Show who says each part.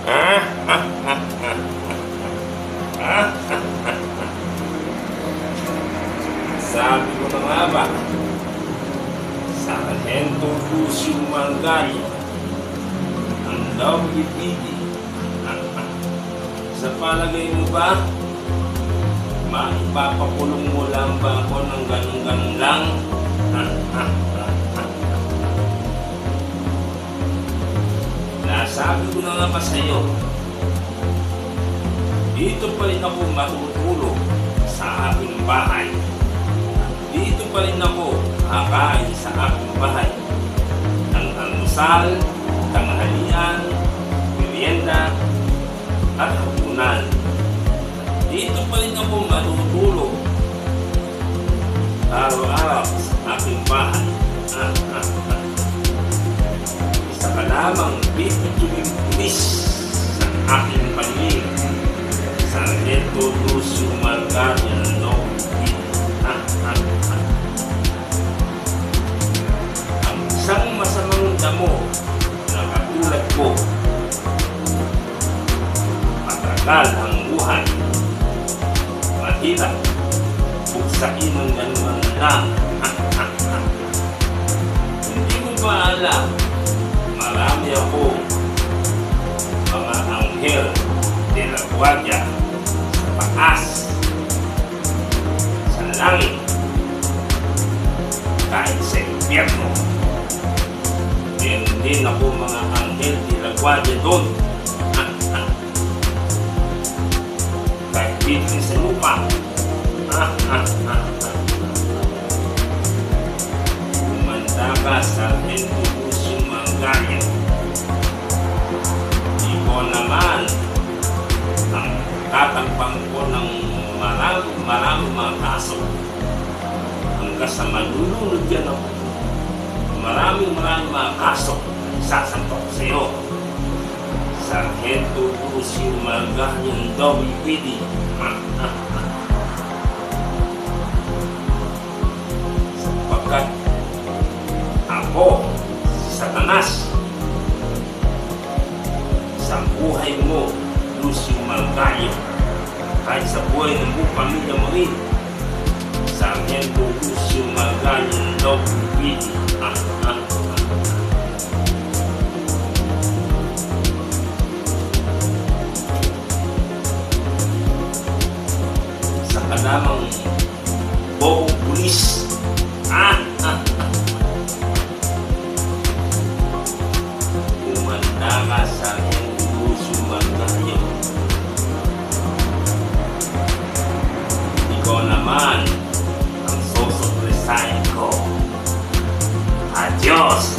Speaker 1: Ah, ah, ah, ah, ah. Sabi ko na nga ba, Sargento Lucio Margali, ang WPD. Sa palagay mo ba, maipapakulong mo lang ba ako ng ganun-ganun lang? Nasabi ko na nga ba sa'yo, dito pa rin ako matutulog sa aking bahay. Dito pa rin ako kakain sa aking bahay ng almusal, tanghalian, merienda, at hapunan. Dito pa rin ako matutulog araw-araw sa aking bahay. Isa ka lamang bibituling pulis sa aking paligid. Sargento Lucio Margali, no? Ang isang masamang damo na katulad ko, matagal ang buhay, mahirap buksain ng ganun lang. Hindi mo ba alam, marami ako mga anghel de la guardia sa taas, sa langit, kahit sa impyerno. Meron din ako mga anghel de la guardia doon. Kahit dito sa lupa. Kumanda ka sa Sargento Lucio Margali. Ikaw naman ang tatakbang ko ng maraming mga kaso. Hanggang sa malulunod yan ako. Maraming mga kaso sasampak ko sa iyo. Sargento Lucio Margali, ang WPD. Sapagkat ako, si Satanas, sa buhay mo, Lucio Margali, kahit sa buhay ng buong pamilya mo rin, Sargento Lucio Margali, ang WPD. Sa kadamang bokong pulis, kumanda ka sa Lucio Margali. Ikaw naman ang sosurpresahin ko. Adios!